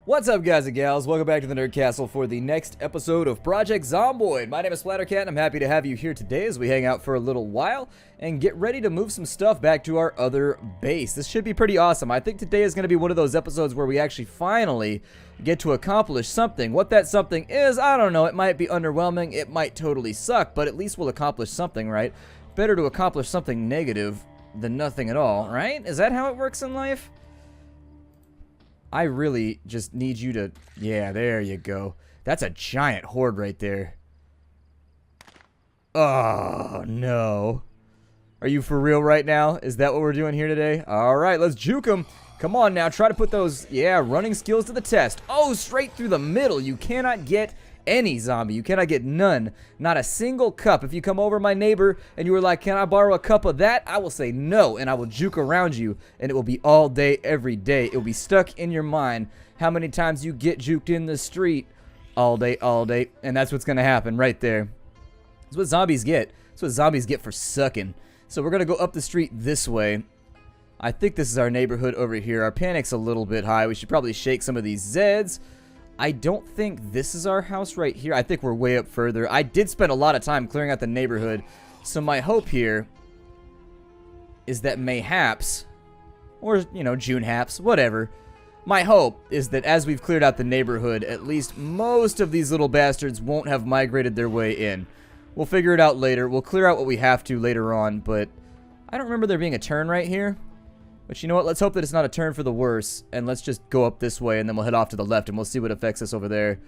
What's up, guys and gals? Welcome back to the Nerd Castle for the next episode of Project Zomboid. My name is Splattercat, and I'm happy to have you here today as we hang out for a little while and get ready to move some stuff back to our other base. This should be pretty awesome. I think today is going to be one of those episodes where we actually finally get to accomplish something. What that something is, I don't know. It might be underwhelming. It might totally suck, but at least we'll accomplish something, right? Better to accomplish something negative than nothing at all, right? Is that how it works in life? I really just need you to... Yeah, there you go. That's a giant horde right there. Oh, no. Are you for real right now? Is that what we're doing here today? Alright, let's juke them. Come on now, try to put those, running skills to the test. Oh, straight through the middle. You cannot get any zombie. You cannot get none. Not a single cup. If you come over my neighbor and you were like, can I borrow a cup of that? I will say no, and I will juke around you, and it will be all day, every day. It will be stuck in your mind how many times you get juked in the street all day, and that's what's going to happen right there. That's what zombies get. That's what zombies get for sucking. So we're going to go up the street this way. I think this is our neighborhood over here. Our panic's a little bit high. We should probably shake some of these Zeds. I don't think this is our house right here. I think we're way up further. I did spend a lot of time clearing out the neighborhood. So my hope here is that mayhaps, or, June-haps, whatever. My hope is that as we've cleared out the neighborhood, at least most of these little bastards won't have migrated their way in. We'll figure it out later. We'll clear out what we have to later on, but I don't remember there being a turn right here. But you know what? Let's hope that it's not a turn for the worse. And let's just go up this way, and then we'll head off to the left, and we'll see what affects us over there.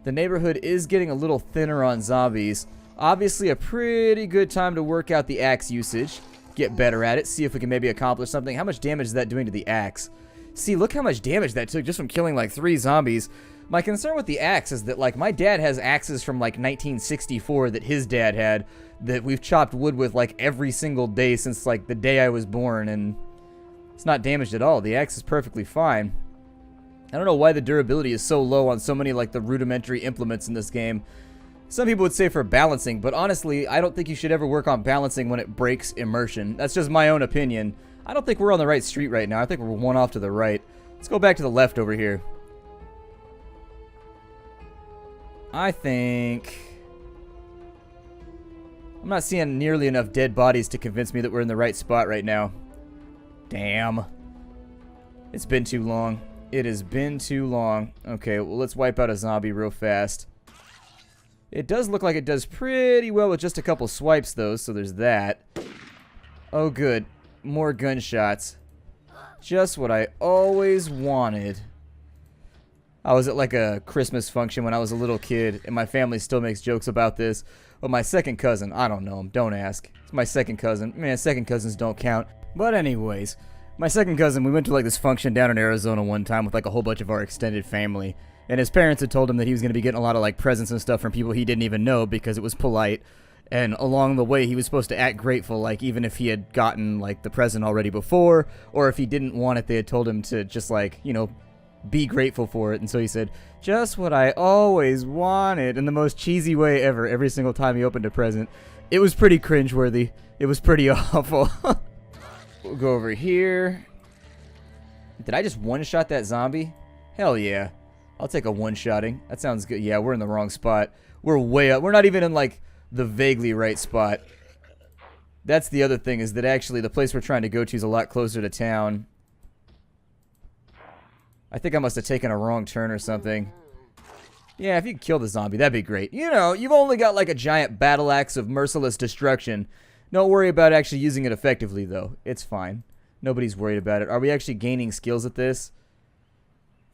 The neighborhood is getting a little thinner on zombies. Obviously, a pretty good time to work out the axe usage. Get better at it. See if we can maybe accomplish something. How much damage is that doing to the axe? See, look how much damage that took just from killing, like, 3 zombies. My concern with the axe is that, like, my dad has axes from, like, 1964 that his dad had, that we've chopped wood with, like, every single day since, like, the day I was born, and it's not damaged at all. The axe is perfectly fine. I don't know why the durability is so low on so many, like, the rudimentary implements in this game. Some people would say for balancing, but honestly, I don't think you should ever work on balancing when it breaks immersion. That's just my own opinion. I don't think we're on the right street right now. I think we're one off to the right. Let's go back to the left over here. I think... I'm not seeing nearly enough dead bodies to convince me that we're in the right spot right now. Damn. It's been too long. It has been too long. Okay, well, let's wipe out a zombie real fast. It does look like it does pretty well with just a couple swipes, though, so there's that. Oh, good. More gunshots. Just what I always wanted. I was at like a Christmas function when I was a little kid, and my family still makes jokes about this. But my second cousin, I don't know him, don't ask. It's my second cousin. Man, second cousins don't count. But anyways, my second cousin, we went to like this function down in Arizona one time with like a whole bunch of our extended family. And his parents had told him that he was going to be getting a lot of like presents and stuff from people he didn't even know because it was polite. And along the way, he was supposed to act grateful, like even if he had gotten like the present already before, or if he didn't want it, they had told him to just like, be grateful for it. And so he said, just what I always wanted, in the most cheesy way ever, every single time he opened a present. It was pretty cringeworthy. It was pretty awful. We'll go over here. Did I just one-shot that zombie? Hell yeah. I'll take a one-shotting. That sounds good. Yeah, we're in the wrong spot. We're way up. We're not even in, like, the vaguely right spot. That's the other thing, is that actually the place we're trying to go to is a lot closer to town. I think I must have taken a wrong turn or something. Yeah, if you could kill the zombie, that'd be great. You've only got like a giant battle axe of merciless destruction. Don't worry about actually using it effectively, though. It's fine. Nobody's worried about it. Are we actually gaining skills at this?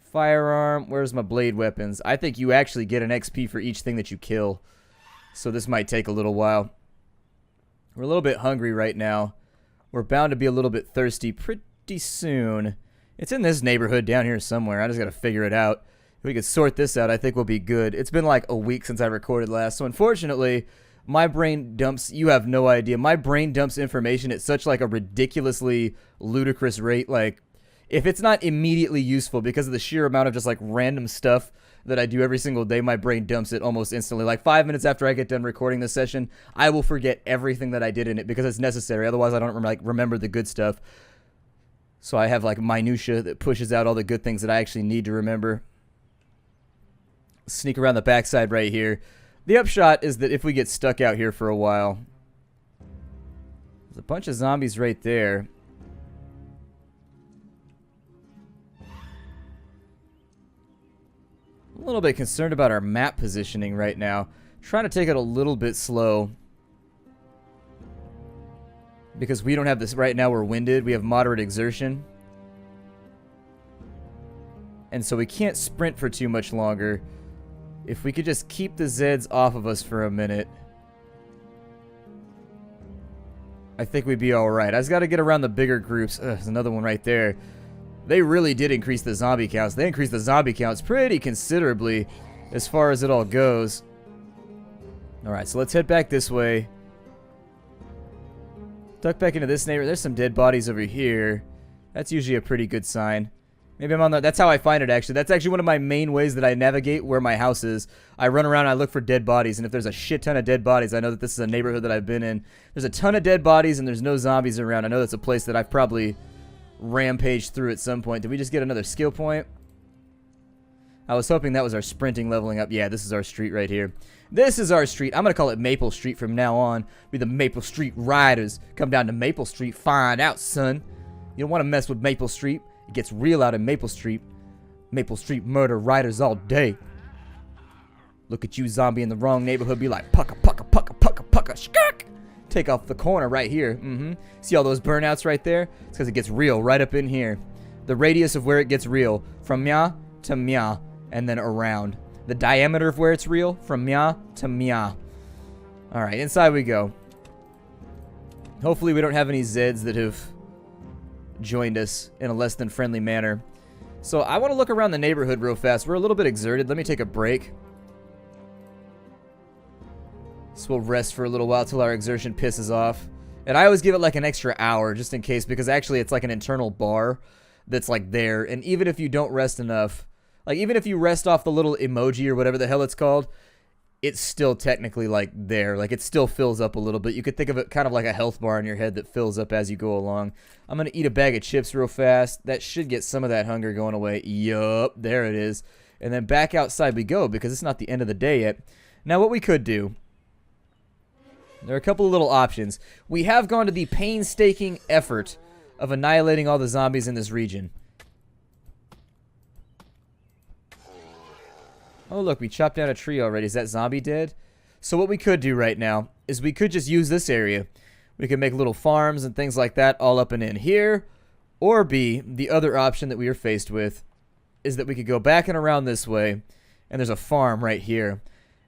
Firearm. Where's my blade weapons? I think you actually get an XP for each thing that you kill. So this might take a little while. We're a little bit hungry right now. We're bound to be a little bit thirsty pretty soon. It's in this neighborhood down here somewhere. I just gotta figure it out. If we could sort this out, I think we'll be good. It's been like a week since I recorded last, so unfortunately, my brain dumps, you have no idea, my brain dumps information at such like a ridiculously ludicrous rate. Like, if it's not immediately useful because of the sheer amount of just like random stuff that I do every single day, my brain dumps it almost instantly. Like 5 minutes after I get done recording this session, I will forget everything that I did in it because it's necessary. Otherwise, I don't remember the good stuff. So I have like minutia that pushes out all the good things that I actually need to remember. Sneak around the backside right here. The upshot is that if we get stuck out here for a while, there's a bunch of zombies right there. A little bit concerned about our map positioning right now. Trying to take it a little bit slow. Because we don't have this right now, we're winded. We have moderate exertion. And so we can't sprint for too much longer. If we could just keep the Zeds off of us for a minute, I think we'd be alright. I just got to get around the bigger groups. There's another one right there. They really did increase the zombie counts. They increased the zombie counts pretty considerably as far as it all goes. Alright, so let's head back this way. Duck back into this neighborhood. There's some dead bodies over here. That's usually a pretty good sign. Maybe I'm on the... That's how I find it, actually. That's actually one of my main ways that I navigate where my house is. I run around and I look for dead bodies, and if there's a shit ton of dead bodies, I know that this is a neighborhood that I've been in. There's a ton of dead bodies, and there's no zombies around. I know that's a place that I've probably rampaged through at some point. Did we just get another skill point? I was hoping that was our sprinting leveling up. Yeah, this is our street right here. This is our street. I'm going to call it Maple Street from now on. Be the Maple Street Riders. Come down to Maple Street. Find out, son. You don't want to mess with Maple Street. It gets real out in Maple Street. Maple Street murder riders all day. Look at you, zombie in the wrong neighborhood. Be like, pucka, pucka, pucka, pucka, pucka, skirk. Take off the corner right here. See all those burnouts right there? It's because it gets real right up in here. The radius of where it gets real. From mya to mya. And then around. The diameter of where it's real. From mya to mya. Alright, inside we go. Hopefully we don't have any Zeds that have joined us in a less than friendly manner. So I want to look around the neighborhood real fast. We're a little bit exerted. Let me take a break. So we'll rest for a little while till our exertion pisses off. And I always give it like an extra hour just in case, because actually it's like an internal bar that's like there. And even if you don't rest enough, like even if you rest off the little emoji or whatever the hell it's called, it's still technically like there. Like it still fills up a little bit. You could think of it kind of like a health bar in your head that fills up as you go along. I'm going to eat a bag of chips real fast. That should get some of that hunger going away. Yup, there it is. And then back outside we go because it's not the end of the day yet. Now what we could do, there are a couple of little options. We have gone to the painstaking effort of annihilating all the zombies in this region. Oh, look, we chopped down a tree already. Is that zombie dead? So what we could do right now is we could just use this area. We could make little farms and things like that all up and in here. Or B, the other option that we are faced with is that we could go back and around this way, and there's a farm right here.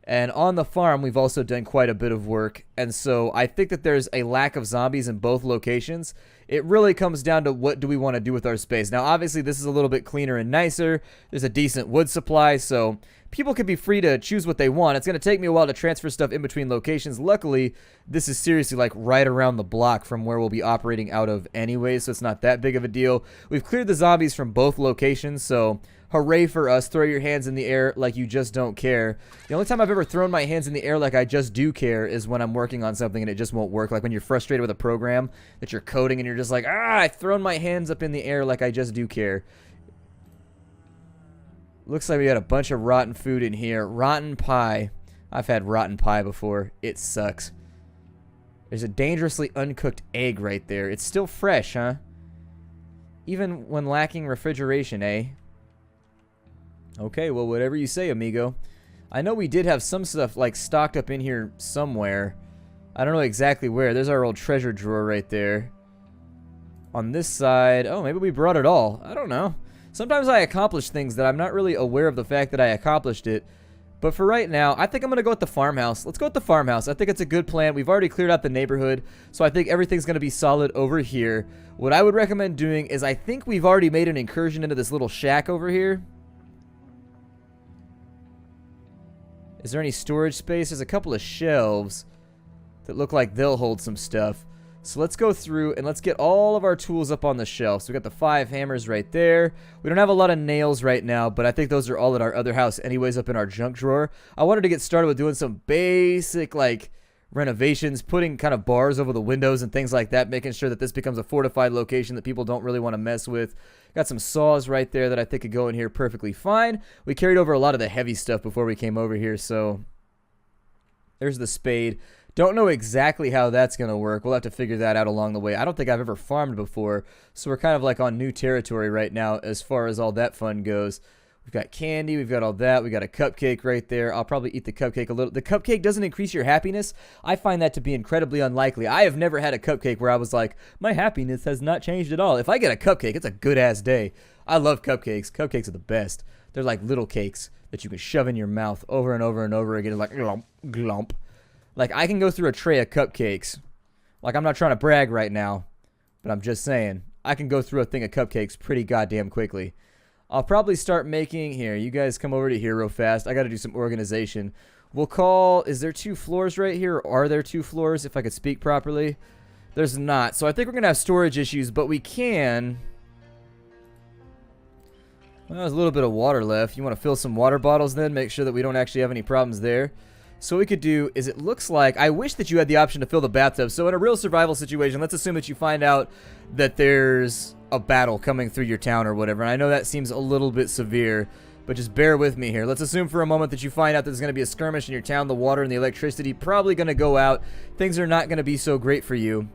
And on the farm, we've also done quite a bit of work. And so I think that there's a lack of zombies in both locations. It really comes down to what do we want to do with our space. Now, obviously, this is a little bit cleaner and nicer. There's a decent wood supply, so people can be free to choose what they want. It's going to take me a while to transfer stuff in between locations. Luckily, this is seriously like right around the block from where we'll be operating out of anyway, so it's not that big of a deal. We've cleared the zombies from both locations, so hooray for us. Throw your hands in the air like you just don't care. The only time I've ever thrown my hands in the air like I just do care is when I'm working on something and it just won't work. Like when you're frustrated with a program that you're coding and you're just like, I've thrown my hands up in the air like I just do care. Looks like we got a bunch of rotten food in here. Rotten pie. I've had rotten pie before. It sucks. There's a dangerously uncooked egg right there. It's still fresh, huh? Even when lacking refrigeration, eh? Okay, well, whatever you say, amigo. I know we did have some stuff, like, stocked up in here somewhere. I don't know exactly where. There's our old treasure drawer right there. On this side... Oh, maybe we brought it all. I don't know. Sometimes I accomplish things that I'm not really aware of the fact that I accomplished it. But for right now, I think I'm going to go with the farmhouse. Let's go with the farmhouse. I think it's a good plan. We've already cleared out the neighborhood, so I think everything's going to be solid over here. What I would recommend doing is I think we've already made an incursion into this little shack over here. Is there any storage space? There's a couple of shelves that look like they'll hold some stuff. So let's go through and let's get all of our tools up on the shelf. So we got the 5 hammers right there. We don't have a lot of nails right now, but I think those are all at our other house anyways up in our junk drawer. I wanted to get started with doing some basic, like, renovations, putting kind of bars over the windows and things like that, making sure that this becomes a fortified location that people don't really want to mess with. Got some saws right there that I think could go in here perfectly fine. We carried over a lot of the heavy stuff before we came over here, so there's the spade. Don't know exactly how that's going to work. We'll have to figure that out along the way. I don't think I've ever farmed before, so we're kind of like on new territory right now as far as all that fun goes. We've got candy, we've got all that, we got a cupcake right there. I'll probably eat the cupcake a little. The cupcake doesn't increase your happiness. I find that to be incredibly unlikely. I have never had a cupcake where I was like, my happiness has not changed at all. If I get a cupcake, it's a good-ass day. I love cupcakes. Cupcakes are the best. They're like little cakes that you can shove in your mouth over and over and over again. It's like, glomp, glomp. Like, I can go through a tray of cupcakes. Like, I'm not trying to brag right now, but I'm just saying, I can go through a thing of cupcakes pretty goddamn quickly. I'll probably start making, here, you guys come over to here real fast. I got to do some organization. We'll call, is there 2 floors right here? Or are there 2 floors, if I could speak properly? There's not. So I think we're going to have storage issues, but we can. Well, there's a little bit of water left. You want to fill some water bottles then? Make sure that we don't actually have any problems there. So what we could do is, it looks like, I wish that you had the option to fill the bathtub. So in a real survival situation, let's assume that you find out that there's a battle coming through your town or whatever. And I know that seems a little bit severe, but just bear with me here. Let's assume for a moment that you find out there's going to be a skirmish in your town. The water and the electricity probably going to go out. Things are not going to be so great for you.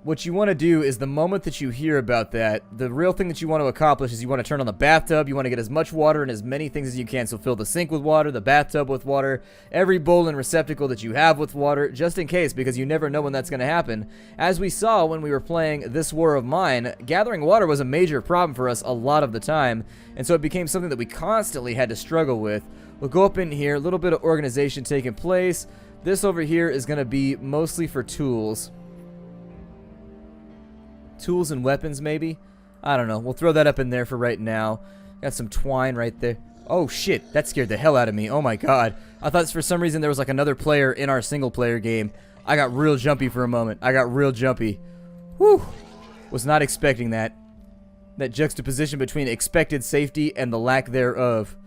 What you want to do is, the moment that you hear about that, the real thing that you want to accomplish is you want to turn on the bathtub. You want to get as much water and as many things as you can. So fill the sink with water, the bathtub with water, every bowl and receptacle that you have with water, just in case, because you never know when that's going to happen. As we saw when we were playing This War of Mine, gathering water was a major problem for us a lot of the time, and so it became something that we constantly had to struggle with. We'll go up in here, a little bit of organization taking place. This over here is going to be mostly for tools. Tools and weapons, maybe? I don't know. We'll throw that up in there for right now. Got some twine right there. Oh, shit. That scared the hell out of me. Oh, my God. I thought for some reason there was like another player in our single-player game. I got real jumpy for a moment. I got real jumpy. Whew. Was not expecting that. That juxtaposition between expected safety and the lack thereof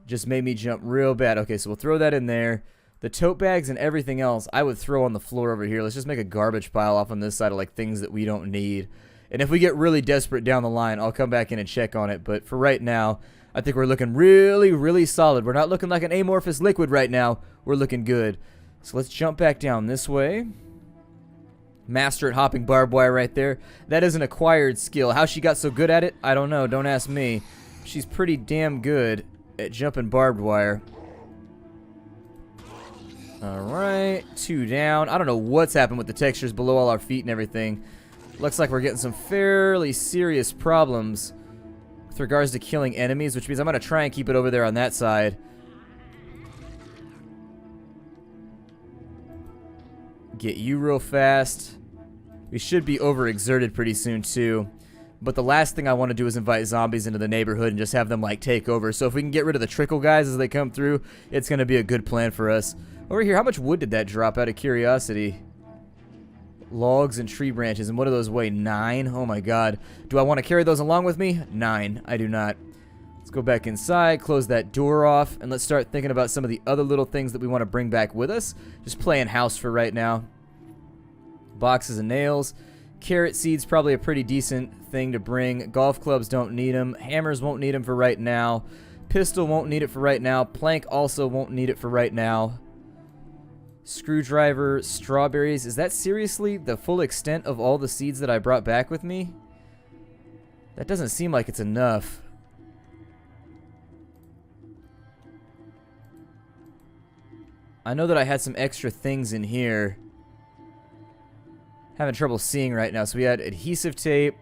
just made me jump real bad. Okay, so we'll throw that in there. The tote bags and everything else I would throw on the floor over here. Let's just make a garbage pile off on this side of like things that we don't need. And if we get really desperate down the line, I'll come back in and check on it. But for right now, I think we're looking really, really solid. We're not looking like an amorphous liquid right now. We're looking good. So let's jump back down this way. Master at hopping barbed wire right there. That is an acquired skill. How she got so good at it, I don't know. Don't ask me. She's pretty damn good at jumping barbed wire. Alright, 2 down. I don't know what's happened with the textures below all our feet and everything. Looks like we're getting some fairly serious problems with regards to killing enemies, which means I'm going to try and keep it over there on that side. Get you real fast. We should be overexerted pretty soon too. But the last thing I want to do is invite zombies into the neighborhood and just have them like take over. So if we can get rid of the trickle guys as they come through, it's going to be a good plan for us. Over here, how much wood did that drop out of curiosity? Logs and tree branches. And what do those weigh? 9? Oh my god. Do I want to carry those along with me? 9. I do not. Let's go back inside, close that door off, and let's start thinking about some of the other little things that we want to bring back with us. Just playing house for right now. Boxes of nails. Carrot seeds, probably a pretty decent thing to bring. Golf clubs don't need them. Hammers won't need them for right now. Pistol won't need it for right now. Plank also won't need it for right now. Screwdriver, strawberries. Is that seriously the full extent of all the seeds that I brought back with me? That doesn't seem like it's enough. I know that I had some extra things in here. Having trouble seeing right now. So we had adhesive tape,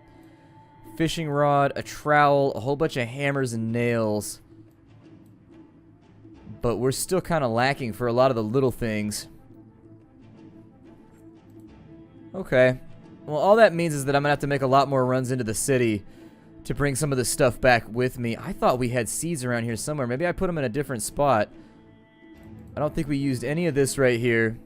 fishing rod, a trowel, a whole bunch of hammers and nails. But we're still kind of lacking for a lot of the little things. Okay. Well, all that means is that I'm going to have to make a lot more runs into the city to bring some of this stuff back with me. I thought we had seeds around here somewhere. Maybe I put them in a different spot. I don't think we used any of this right here.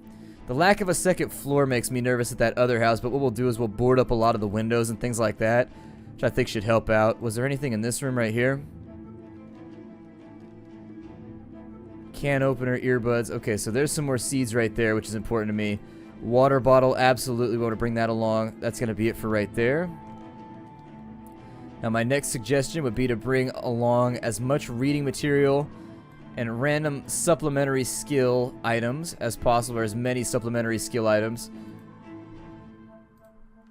The lack of a second floor makes me nervous at that other house, but what we'll do is we'll board up a lot of the windows and things like that, which I think should help out. Was there anything in this room right here? Can opener, earbuds. Okay, so there's some more seeds right there, which is important to me. Water bottle, absolutely want to bring that along. That's going to be it for right there. Now my next suggestion would be to bring along as much reading material and random supplementary skill items as possible, or as many supplementary skill items.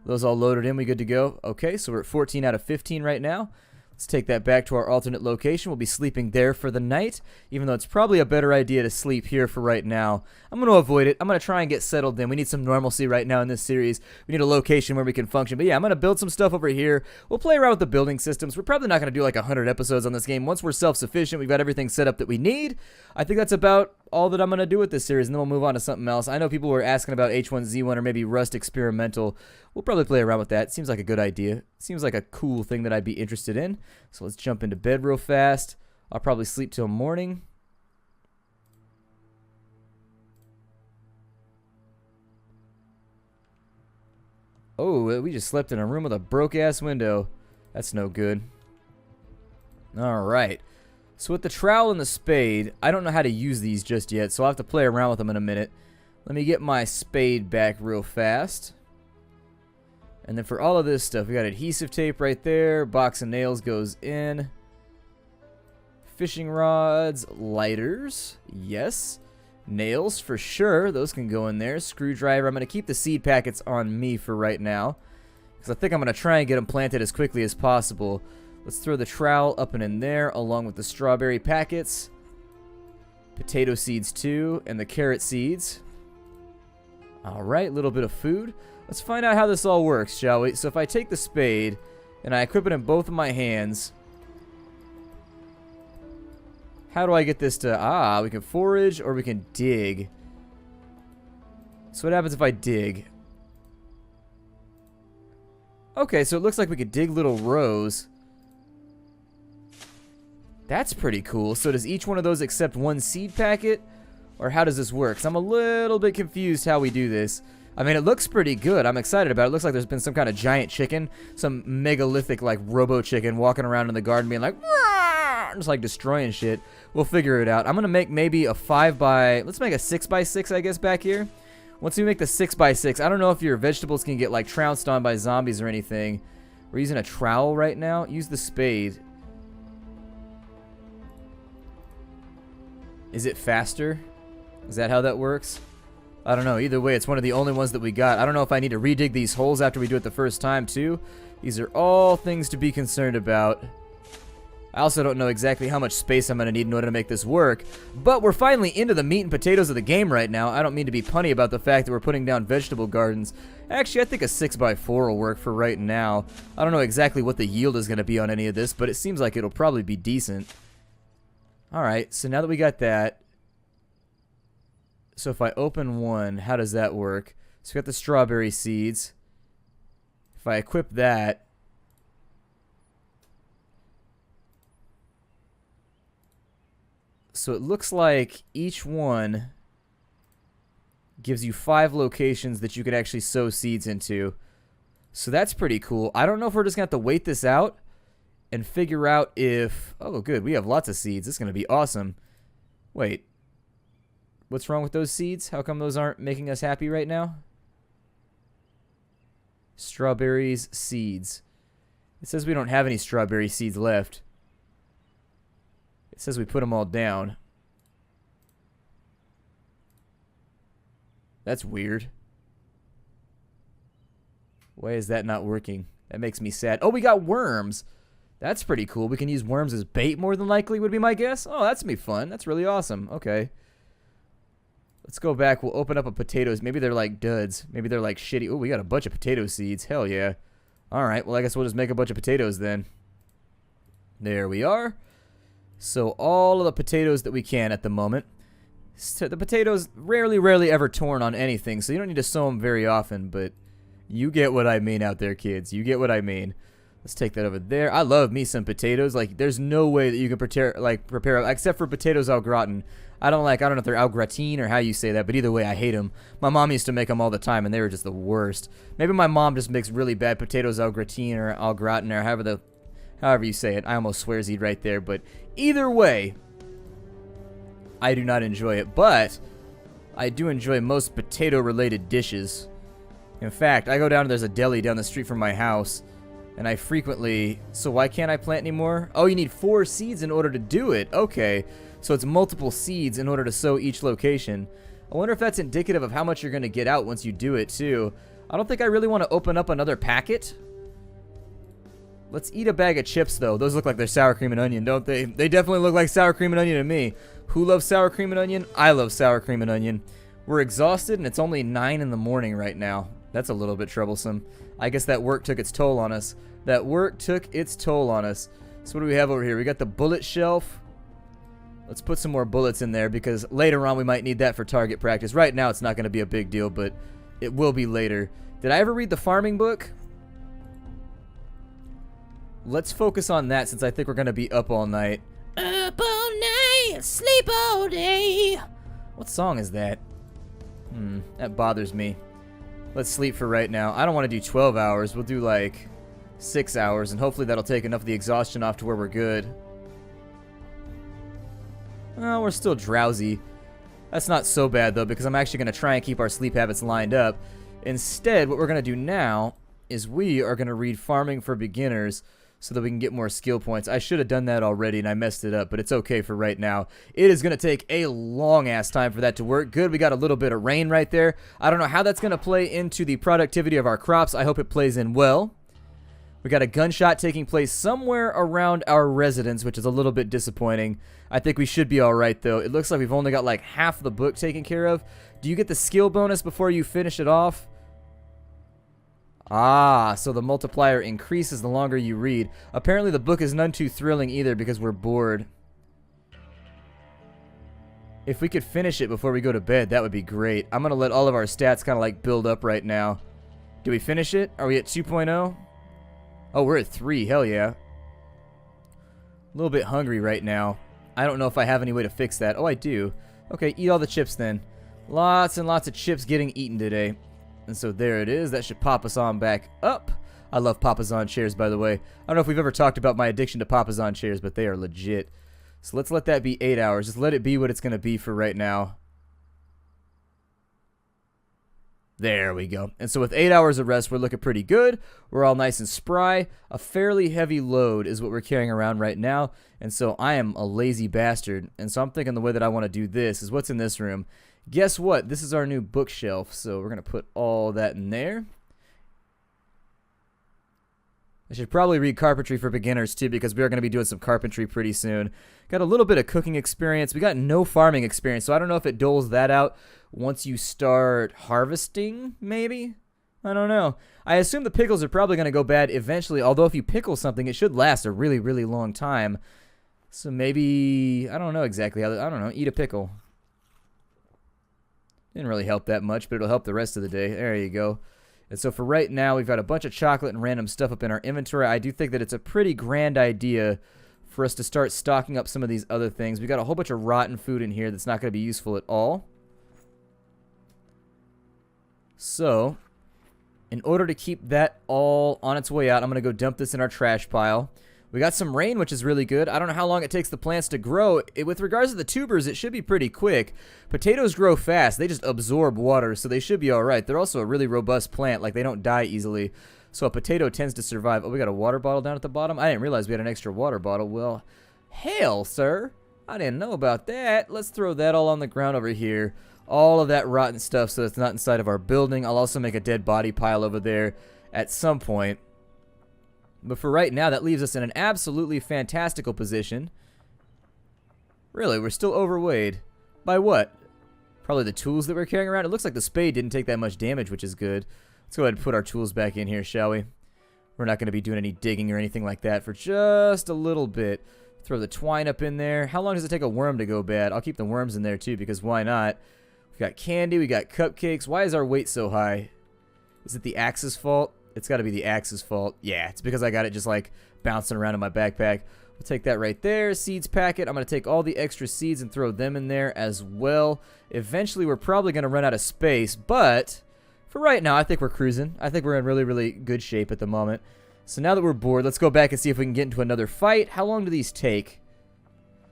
Those all loaded in, we good to go. Okay, so we're at 14 out of 15 right now. Let's take that back to our alternate location. We'll be sleeping there for the night, even though it's probably a better idea to sleep here for right now. I'm going to avoid it. I'm going to try and get settled in. We need some normalcy right now in this series. We need a location where we can function. But yeah, I'm going to build some stuff over here. We'll play around with the building systems. We're probably not going to do like 100 episodes on this game. Once we're self-sufficient, we've got everything set up that we need. I think that's about all that I'm going to do with this series, and then we'll move on to something else. I know people were asking about H1Z1 or maybe Rust Experimental. We'll probably play around with that. Seems like a good idea. Seems like a cool thing that I'd be interested in. So let's jump into bed real fast. I'll probably sleep till morning. Oh, we just slept in a room with a broke-ass window. That's no good. All right. So with the trowel and the spade, I don't know how to use these just yet, so I'll have to play around with them in a minute. Let me get my spade back real fast. And then for all of this stuff, we got adhesive tape right there. Box of nails goes in. Fishing rods, lighters, yes. Nails for sure, those can go in there. Screwdriver, I'm going to keep the seed packets on me for right now, because I think I'm going to try and get them planted as quickly as possible. Let's throw the trowel up and in there, along with the strawberry packets. Potato seeds too, and the carrot seeds. Alright, a little bit of food. Let's find out how this all works, shall we? So if I take the spade, and I equip it in both of my hands, how do I get this to... we can forage or we can dig. So what happens if I dig? Okay, so it looks like we could dig little rows. That's pretty cool. So does each one of those accept one seed packet? Or how does this work? 'Cause I'm a little bit confused how we do this. I mean, it looks pretty good. I'm excited about it. It looks like there's been some kind of giant chicken. Some megalithic, like, robo-chicken walking around in the garden being like... just like destroying shit. We'll figure it out. I'm gonna make maybe a 5 by... let's make a 6 by 6, I guess, back here. Once we make the 6 by 6, I don't know if your vegetables can get like trounced on by zombies or anything. We're using a trowel right now. Use the spade. Is it faster? Is that how that works? I don't know. Either way, it's one of the only ones that we got. I don't know if I need to redig these holes after we do it the first time too. These are all things to be concerned about. I also don't know exactly how much space I'm going to need in order to make this work, but we're finally into the meat and potatoes of the game right now. I don't mean to be punny about the fact that we're putting down vegetable gardens. Actually, I think a 6 by 4 will work for right now. I don't know exactly what the yield is going to be on any of this, but it seems like it'll probably be decent. Alright, so now that we got that, so if I open one, how does that work? So we got the strawberry seeds. If I equip that, so it looks like each one gives you 5 locations that you can actually sow seeds into. So that's pretty cool. I don't know if we're just going to have to wait this out and figure out if... oh, good. We have lots of seeds. This is going to be awesome. Wait. What's wrong with those seeds? How come those aren't making us happy right now? Strawberries, seeds. It says we don't have any strawberry seeds left. It says we put them all down. That's weird. Why is that not working? That makes me sad. Oh, we got worms. That's pretty cool. We can use worms as bait more than likely would be my guess. Oh, that's gonna be fun. That's really awesome. Okay. Let's go back. We'll open up a potatoes. Maybe they're like duds. Maybe they're like shitty. Oh, we got a bunch of potato seeds. Hell yeah. Alright, well I guess we'll just make a bunch of potatoes then. There we are. So all of the potatoes that we can at the moment. So the potatoes rarely ever torn on anything, so you don't need to sow them very often, but you get what I mean out there, kids. You get what I mean. Let's take that over there. I love me some potatoes. Like, there's no way that you can prepare except for potatoes au gratin. I don't know if they're au gratin or how you say that, but either way, I hate them. My mom used to make them all the time, and they were just the worst. Maybe my mom just makes really bad potatoes au gratin or au gratin or however you say it. I almost swears-eed right there, but either way, I do not enjoy it, but I do enjoy most potato-related dishes. In fact, I go down and there's a deli down the street from my house, and I frequently... So why can't I plant anymore? Oh, you need 4 seeds in order to do it. Okay, so it's multiple seeds in order to sow each location. I wonder if that's indicative of how much you're going to get out once you do it, too. I don't think I really want to open up another packet. Let's eat a bag of chips, though. Those look like they're sour cream and onion, don't they? They definitely look like sour cream and onion to me. Who loves sour cream and onion? I love sour cream and onion. We're exhausted, and it's only 9 in the morning right now. That's a little bit troublesome. I guess that work took its toll on us. That work took its toll on us. So what do we have over here? We got the bullet shelf. Let's put some more bullets in there because later on we might need that for target practice. Right now it's not going to be a big deal, but it will be later. Did I ever read the farming book? Let's focus on that since I think we're going to be up all night. Up all night, sleep all day. What song is that? That bothers me. Let's sleep for right now. I don't want to do 12 hours. We'll do like 6 hours, and hopefully that'll take enough of the exhaustion off to where we're good. Oh, we're still drowsy. That's not so bad, though, because I'm actually going to try and keep our sleep habits lined up. Instead, what we're going to do now is we are going to read Farming for Beginners so that we can get more skill points. I should have done that already, and I messed it up, but it's okay for right now. It is going to take a long-ass time for that to work. Good, we got a little bit of rain right there. I don't know how that's going to play into the productivity of our crops. I hope it plays in well. We got a gunshot taking place somewhere around our residence, which is a little bit disappointing. I think we should be all right, though. It looks like we've only got like half the book taken care of. Do you get the skill bonus before you finish it off? Ah, so the multiplier increases the longer you read. Apparently the book is none too thrilling either because we're bored. If we could finish it before we go to bed, that would be great. I'm going to let all of our stats kind of like build up right now. Do we finish it? Are we at 2.0? Oh, we're at 3. Hell yeah. A little bit hungry right now. I don't know if I have any way to fix that. Oh, I do. Okay, eat all the chips then. Lots and lots of chips getting eaten today. And so there it is. That should pop us on back up. I love Papazon chairs, by the way. I don't know if we've ever talked about my addiction to Papazon chairs, but they are legit. So let's let that be 8 hours. Just let it be what it's going to be for right now. There we go. And so with 8 hours of rest, we're looking pretty good. We're all nice and spry. A fairly heavy load is what we're carrying around right now. And so I am a lazy bastard. And so I'm thinking the way that I want to do this is what's in this room. Guess what? This is our new bookshelf. So we're going to put all that in there. I should probably read Carpentry for Beginners too because we are going to be doing some carpentry pretty soon. Got a little bit of cooking experience. We got no farming experience, so I don't know if it doles that out once you start harvesting, maybe? I don't know. I assume the pickles are probably going to go bad eventually, although if you pickle something, it should last a really, really long time. So maybe, I don't know exactly how, I don't know, eat a pickle. Didn't really help that much, but it'll help the rest of the day. There you go. And so for right now, we've got a bunch of chocolate and random stuff up in our inventory. I do think that it's a pretty grand idea for us to start stocking up some of these other things. We got a whole bunch of rotten food in here that's not going to be useful at all. So, in order to keep that all on its way out, I'm going to go dump this in our trash pile. We got some rain, which is really good. I don't know how long it takes the plants to grow. With regards to the tubers, it should be pretty quick. Potatoes grow fast. They just absorb water, so they should be all right. They're also a really robust plant. Like, they don't die easily. So a potato tends to survive. Oh, we got a water bottle down at the bottom? I didn't realize we had an extra water bottle. Well, hell, sir. I didn't know about that. Let's throw that all on the ground over here. All of that rotten stuff so it's not inside of our building. I'll also make a dead body pile over there at some point. But for right now, that leaves us in an absolutely fantastical position. Really, we're still overweighted. By what? Probably the tools that we're carrying around. It looks like the spade didn't take that much damage, which is good. Let's go ahead and put our tools back in here, shall we? We're not going to be doing any digging or anything like that for just a little bit. Throw the twine up in there. How long does it take a worm to go bad? I'll keep the worms in there too, because why not? We've got candy. We got cupcakes. Why is our weight so high? Is it the axe's fault? It's got to be the axe's fault. Yeah, it's because I got it just like bouncing around in my backpack. We'll take that right there. Seeds packet. I'm going to take all the extra seeds and throw them in there as well. Eventually, we're probably going to run out of space, but for right now, I think we're cruising. I think we're in really, really good shape at the moment. So now that we're bored, let's go back and see if we can get into another fight. How long do these take?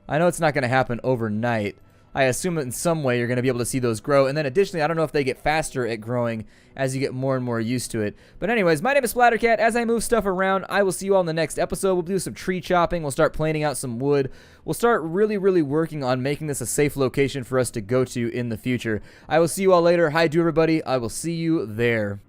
I know it's not going to happen overnight. I assume that in some way you're going to be able to see those grow. And then additionally, I don't know if they get faster at growing as you get more and more used to it. But anyways, my name is Splattercat. As I move stuff around, I will see you all in the next episode. We'll do some tree chopping. We'll start planting out some wood. We'll start really, really working on making this a safe location for us to go to in the future. I will see you all later. Hi to everybody. I will see you there.